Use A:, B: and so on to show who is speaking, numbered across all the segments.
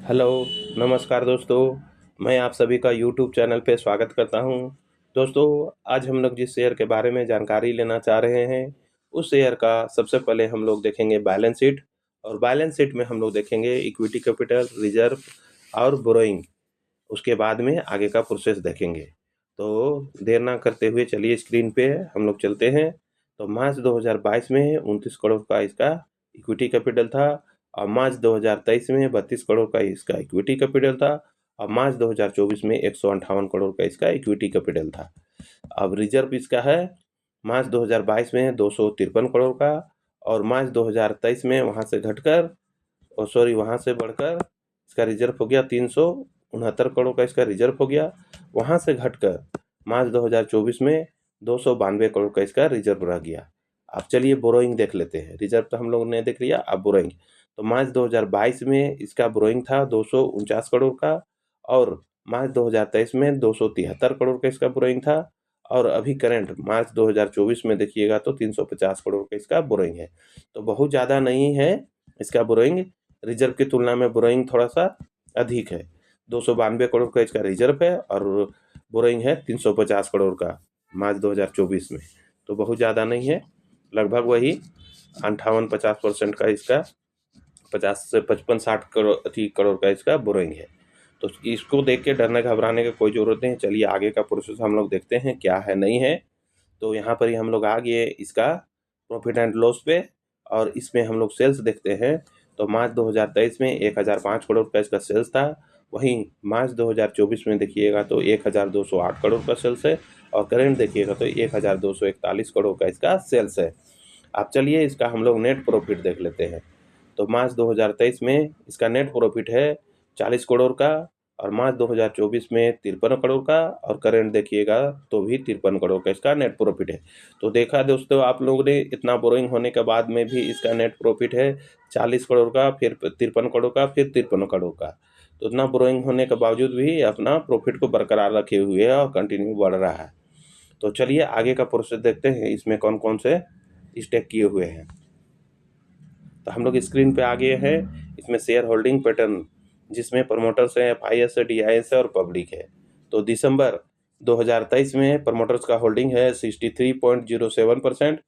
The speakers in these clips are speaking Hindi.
A: हेलो, नमस्कार दोस्तों। मैं आप सभी का यूट्यूब चैनल पे स्वागत करता हूँ। दोस्तों, आज हम लोग जिस शेयर के बारे में जानकारी लेना चाह रहे हैं, उस शेयर का सबसे पहले हम लोग देखेंगे बैलेंस शीट। और बैलेंस शीट में हम लोग देखेंगे इक्विटी कैपिटल, रिजर्व और बोरोइंग। उसके बाद में आगे का प्रोसेस देखेंगे। तो देर ना करते हुए चलिए स्क्रीन पे हम लोग चलते हैं। तो मार्च 2022 में 29 करोड़ का इसका इक्विटी कैपिटल था, और मार्च 2023 में 32 करोड़ का इसका इक्विटी कैपिटल था, और मार्च 2024 में 158 करोड़ का इसका इक्विटी कैपिटल था। अब रिजर्व इसका है मार्च 2022 में 253 करोड़ का, और मार्च 2023 में वहाँ से घटकर वहाँ से बढ़कर इसका रिजर्व हो गया 369 करोड़ का इसका रिजर्व हो गया। वहाँ से घटकर मार्च 2024 में 292 करोड़ का इसका रिजर्व रह गया। अब चलिए बोरोइंग देख लेते हैं। रिजर्व तो हम लोगों ने देख लिया, अब बोरोइंग। तो मार्च 2022 में इसका बोरोइंग था 249 करोड़ का, और मार्च 2023 में 273 करोड़ का इसका बोरोइंग था, और अभी करंट मार्च 2024 में देखिएगा तो 350 करोड़ का इसका बोरोइंग है। तो बहुत ज़्यादा नहीं है इसका बोरोइंग। रिजर्व की तुलना में बोरोइंग थोड़ा सा अधिक है। 292 करोड़ का इसका रिजर्व है, और बोरोइंग है 350 करोड़ का मार्च 2024 में। तो बहुत ज़्यादा नहीं है, लगभग वही 58-50% का इसका 50 से 55-60 करोड़ का इसका बोरोइंग है। तो इसको देख के डरने घबराने का कोई ज़रूरत नहीं है। चलिए आगे का प्रोसेस हम लोग देखते हैं क्या है नहीं है। तो यहाँ पर ही हम लोग आ गए इसका प्रॉफिट एंड लॉस पे, और इसमें हम लोग सेल्स देखते हैं। तो मार्च 2023 में 1005 करोड़ का इसका सेल्स था। वहीं मार्च 2024 में देखिएगा तो 1208 करोड़ का सेल्स है, और करेंट देखिएगा तो 1241 करोड़ का इसका सेल्स है। अब चलिए इसका हम लोग नेट प्रॉफिट देख लेते हैं। तो मार्च 2023 में इसका नेट प्रॉफिट है 40 करोड़ का, और मार्च 2024 में 53 करोड़ का, और करंट देखिएगा तो भी 53 करोड़ का इसका नेट प्रॉफिट है। तो देखा दोस्तों आप लोगों ने, इतना बोरोइंग होने के बाद में भी इसका नेट प्रॉफिट है 40 करोड़ का, फिर 53 करोड़ का, फिर 53 करोड़ का। तो इतना बोरोइंग होने के बावजूद भी अपना प्रॉफिट को बरकरार रखे हुए है और कंटिन्यू बढ़ रहा है। तो चलिए आगे का प्रोसेस देखते हैं, इसमें कौन कौन से स्टेक किए हुए हैं। तो हम लोग स्क्रीन पे आ गए हैं। इसमें शेयर होल्डिंग पैटर्न, जिसमें प्रमोटर्स हैं, एफआईएस है, डीआईएस है और पब्लिक है। तो दिसंबर 2023 में प्रमोटर्स का होल्डिंग है 63.07%,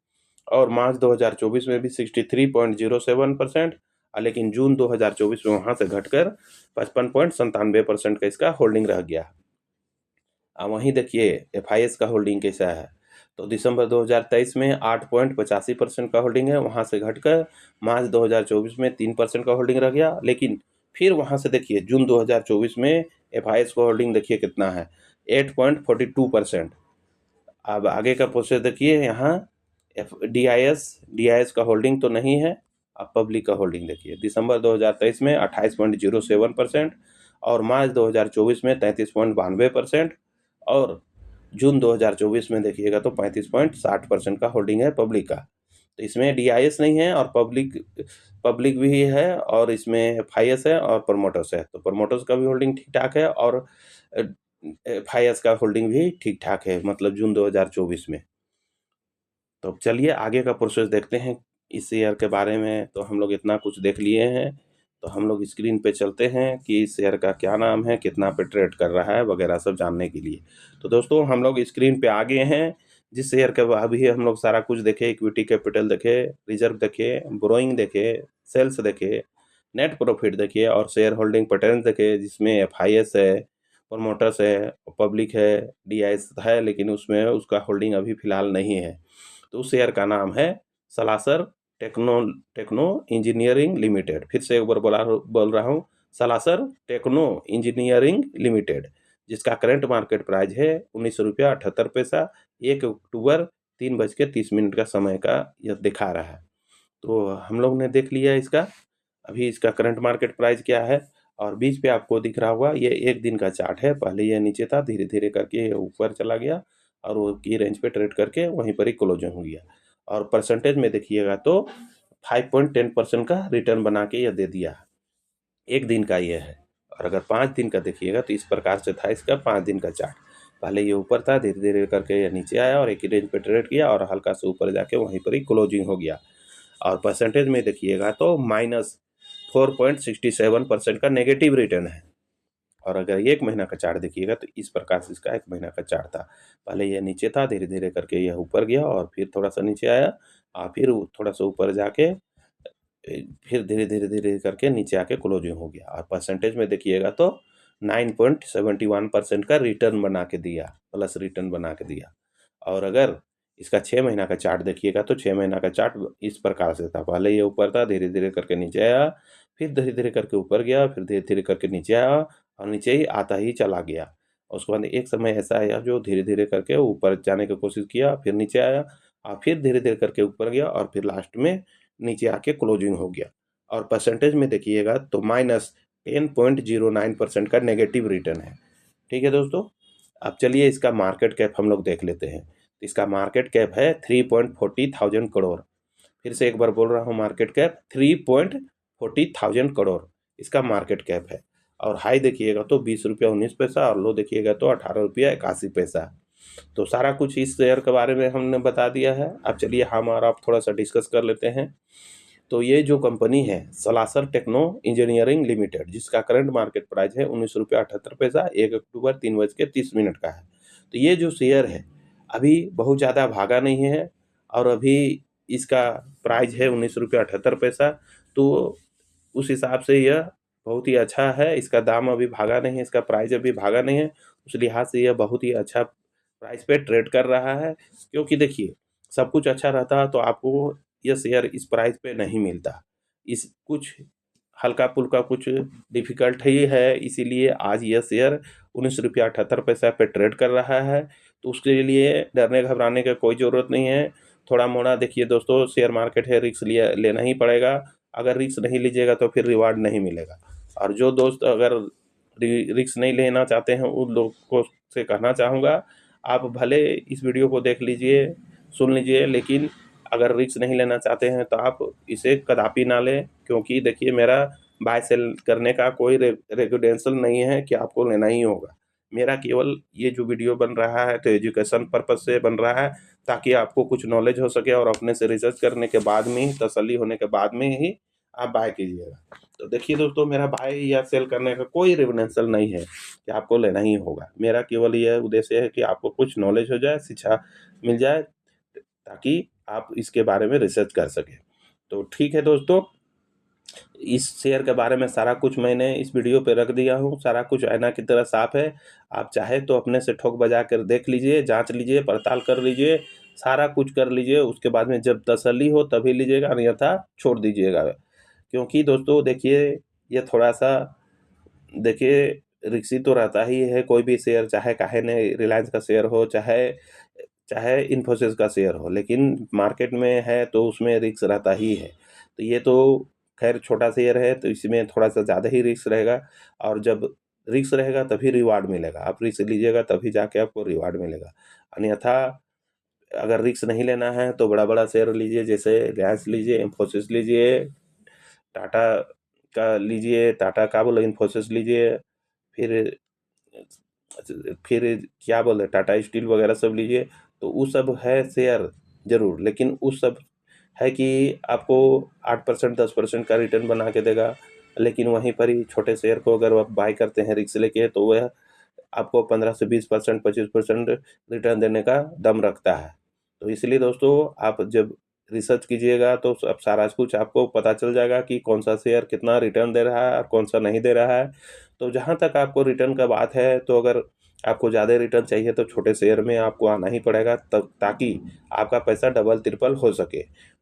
A: और मार्च 2024 में भी 63.07%, लेकिन जून 2024 में वहाँ से घटकर 55.97% का इसका होल्डिंग रह गया। अब वहीं देखिए एफआईएस का होल्डिंग कैसा है। तो दिसंबर 2023 में 8.85% का होल्डिंग है, वहाँ से घटकर मार्च 2024 में 3% का होल्डिंग रह गया। लेकिन फिर वहाँ से देखिए जून 2024 में एफआईएस का होल्डिंग देखिए कितना है, 8.42%। अब आगे का प्रोसेस देखिए, यहाँ डीआईएस का होल्डिंग तो नहीं है। अब पब्लिक का होल्डिंग देखिए, दिसंबर 2023 में 28.07%, और मार्च 2024 में 33.92%, और जून 2024 में देखिएगा तो 35.60% का होल्डिंग है पब्लिक का। तो इसमें डीआईएस नहीं है, और पब्लिक पब्लिक भी है, और इसमें एफआईएस है और प्रमोटर्स है। तो प्रमोटर्स का भी होल्डिंग ठीक ठाक है, और एफआईएस का होल्डिंग भी ठीक ठाक है, मतलब जून 2024 में। तो चलिए आगे का प्रोसेस देखते हैं इस शेयर के बारे में। तो हम लोग इतना कुछ देख लिए हैं, तो हम लोग स्क्रीन पे चलते हैं कि इस शेयर का क्या नाम है, कितना पे ट्रेड कर रहा है वगैरह सब जानने के लिए। तो दोस्तों हम लोग स्क्रीन पे आ गए हैं। जिस शेयर के अभी हम लोग सारा कुछ देखे, इक्विटी कैपिटल देखे, रिजर्व देखे, बोरोइंग देखे, सेल्स देखे, नेट प्रॉफिट देखिए, और शेयर होल्डिंग पैटर्न देखे, जिसमें एफआईएस है, प्रमोटर्स है, पब्लिक है, डीआईएस है, लेकिन उसमें उसका होल्डिंग अभी फिलहाल नहीं है। तो उस शेयर का नाम है Salasar Techno Techno Engineering Limited. फिर से एक बार बोल रहा हूँ, सलासर टेक्नो इंजीनियरिंग लिमिटेड, जिसका करंट मार्केट प्राइस है 19 रुपया 78 पैसा। 1 अक्टूबर 3:30 का समय का यह दिखा रहा है। तो हम लोग ने देख लिया इसका, अभी इसका करंट मार्केट प्राइस क्या है। और बीच पे आपको दिख रहा होगा ये एक दिन का चार्ट है। पहले ये नीचे था, धीरे धीरे करके ये ऊपर चला गया, और वो की रेंज पे ट्रेड करके वहीं पर ही क्लोजिंग हो गया। और परसेंटेज में देखिएगा तो 5.10% का रिटर्न बना के ये दे दिया। एक दिन का ये है। और अगर 5 दिन का देखिएगा तो इस प्रकार से था इसका 5 दिन का चार्ट। पहले ये ऊपर था, धीरे धीरे करके ये नीचे आया, और एक ही रेंज पे ट्रेड किया, और हल्का से ऊपर जाके वहीं पर ही क्लोजिंग हो गया। और परसेंटेज में देखिएगा तो 4.67% का नेगेटिव रिटर्न है। और अगर 1 महीना का चार्ट देखिएगा तो इस प्रकार से इसका 1 महीना का चार्ट था। पहले ये नीचे था, धीरे-धीरे करके यह ऊपर गया और फिर थोड़ा-सा नीचे आया और फिर थोड़ा-सा ऊपर जाके फिर धीरे-धीरे करके नीचे आके क्लोजिंग हो गया। और परसेंटेज में देखिएगा तो 9.71% का रिटर्न बना के दिया, प्लस रिटर्न बना के दिया। और अगर इसका 6 महीना का चार्ट देखिएगा तो 6 महीना का चार्ट इस प्रकार से था। पहले ये ऊपर था, धीरे-धीरे करके नीचे आया, फिर धीरे-धीरे करके ऊपर गया, फिर धीरे-धीरे करके नीचे आया और नीचे ही आता ही चला गया। उसके बाद एक समय ऐसा आया जो धीरे-धीरे करके ऊपर जाने की कोशिश किया, फिर नीचे आया और फिर धीरे-धीरे करके ऊपर गया और फिर लास्ट में नीचे आके क्लोजिंग हो गया। और परसेंटेज में देखिएगा तो -10.09% का नेगेटिव रिटर्न है। ठीक है दोस्तों, अब चलिए इसका मार्केट कैप हम लोग देख लेते हैं। इसका मार्केट कैप है 3.40,000 करोड़। फिर से एक बार बोल रहा हूँ, मार्केट कैप 3.40,000 करोड़ इसका मार्केट कैप है। और हाई देखिएगा तो 20 रुपया 19 पैसा और लो देखिएगा तो 18 रुपया 81 पैसा। तो सारा कुछ इस शेयर के बारे में हमने बता दिया है। अब चलिए हम और आप थोड़ा सा डिस्कस कर लेते हैं। तो ये जो कंपनी है सलासर टेक्नो इंजीनियरिंग लिमिटेड, जिसका करंट मार्केट प्राइस है 19 रुपया 78 पैसा, 1 अक्टूबर 3:30 का है। तो ये जो शेयर है अभी बहुत ज़्यादा भागा नहीं है और अभी इसका प्राइस है 19 रुपया 78 पैसा। तो उस हिसाब से यह बहुत ही अच्छा है। इसका दाम अभी भागा नहीं है, इसका प्राइस अभी भागा नहीं है, उस लिहाज से यह बहुत ही अच्छा प्राइस पे ट्रेड कर रहा है। क्योंकि देखिए सब कुछ अच्छा रहता तो आपको यह शेयर इस प्राइस पे नहीं मिलता। इस कुछ हल्का-फुल्का कुछ डिफ़िकल्ट ही है, इसीलिए आज यह शेयर 19 रुपया 78 पैसा पे ट्रेड कर रहा है। तो उसके लिए डरने घबराने की कोई ज़रूरत नहीं है। थोड़ा-मोड़ा देखिए दोस्तों, शेयर मार्केट है, रिस्क लेना ही पड़ेगा। अगर रिस्क नहीं लीजिएगा तो फिर रिवार्ड नहीं मिलेगा। और जो दोस्त अगर रिस्क नहीं लेना चाहते हैं उन लोगों से कहना चाहूँगा, आप भले इस वीडियो को देख लीजिए, सुन लीजिए, लेकिन अगर रिस्क नहीं लेना चाहते हैं तो आप इसे कदापि ना लें। क्योंकि देखिए मेरा बाय सेल करने का कोई रेगुडेंसल नहीं है कि आपको लेना ही होगा। मेरा केवल ये जो वीडियो बन रहा है तो एजुकेशन पर्पज़ से बन रहा है, ताकि आपको कुछ नॉलेज हो सके और अपने से रिसर्च करने के बाद में ही, तसल्ली होने के बाद में ही आप बाय कीजिएगा। तो देखिए दोस्तों, मेरा बाय या सेल करने का कोई रेफरेंशियल नहीं है कि आपको लेना ही होगा। मेरा केवल यह उद्देश्य है कि आपको कुछ नॉलेज हो जाए, शिक्षा मिल जाए, ताकि आप इसके बारे में रिसर्च कर सकें। तो ठीक है दोस्तों, इस शेयर के बारे में सारा कुछ मैंने इस वीडियो पे रख दिया हूँ। सारा कुछ आईना की तरह साफ है। आप चाहे तो अपने से ठोक बजा कर देख लीजिए, जाँच लीजिए, पड़ताल कर लीजिए, सारा कुछ कर लीजिए। उसके बाद में जब तसल्ली हो तभी लीजिएगा, अन्यथा छोड़ दीजिएगा। क्योंकि दोस्तों देखिए, ये थोड़ा-सा देखिए रिस्की तो रहता ही है कोई भी शेयर, चाहे काहे ने रिलायंस का शेयर हो, चाहे चाहे इन्फोसिस का शेयर हो, लेकिन मार्केट में है तो उसमें रिस्क रहता ही है। तो ये तो खैर छोटा शेयर है तो इसमें थोड़ा-सा ज़्यादा ही रिस्क रहेगा। और जब रिस्क रहेगा तभी रिवार्ड मिलेगा। आप रिस्क लीजिएगा तभी जाके आपको रिवार्ड मिलेगा। अन्यथा अगर रिस्क नहीं लेना है तो बड़ा-बड़ा शेयर लीजिए, जैसे रिलायंस लीजिए, इन्फोसिस लीजिए, टाटा का लीजिए, टाटा का बोले इन्फोसिस लीजिए, फिर फिर क्या बोले टाटा स्टील वगैरह सब लीजिए। तो वो सब है शेयर ज़रूर, लेकिन उस सब है कि आपको 8% 10% का रिटर्न बना के देगा। लेकिन वहीं पर ही छोटे शेयर को अगर आप बाय करते हैं रिस्क लेके तो वह आपको 15 से 20% 25% रिटर्न देने का दम रखता है। तो इसलिए दोस्तों, आप जब रिसर्च कीजिएगा तो सब सारा कुछ आपको पता चल जाएगा कि कौन सा शेयर कितना रिटर्न दे रहा है और कौन सा नहीं दे रहा है। तो जहाँ तक आपको रिटर्न का बात है, तो अगर आपको ज़्यादा रिटर्न चाहिए तो छोटे शेयर में आपको आना ही पड़ेगा, तब ताकि आपका पैसा डबल ट्रिपल हो सके।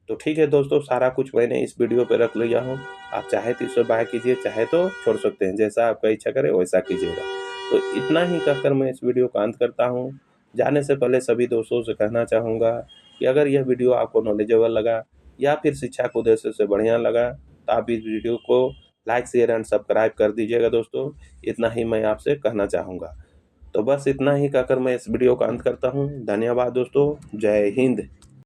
A: तो ठीक है दोस्तों, सारा कुछ मैंने इस वीडियो पे रख लिया हूँ। आप चाहे तो इसे बाय कीजिए, चाहे तो छोड़ सकते हैं, जैसा आपका इच्छा करे वैसा कीजिएगा। तो इतना ही कहकर मैं इस वीडियो का अंत करता हूँ। जाने से पहले सभी दोस्तों से कहना चाहूँगा कि अगर यह वीडियो आपको नॉलेजेबल लगा या फिर शिक्षा के उद्देश्य से बढ़िया लगा, तो आप इस वीडियो को लाइक, शेयर एंड सब्सक्राइब कर दीजिएगा दोस्तों। इतना ही मैं आपसे कहना चाहूँगा। तो बस इतना ही कहकर मैं इस वीडियो का अंत करता हूँ। धन्यवाद दोस्तों। जय हिंद।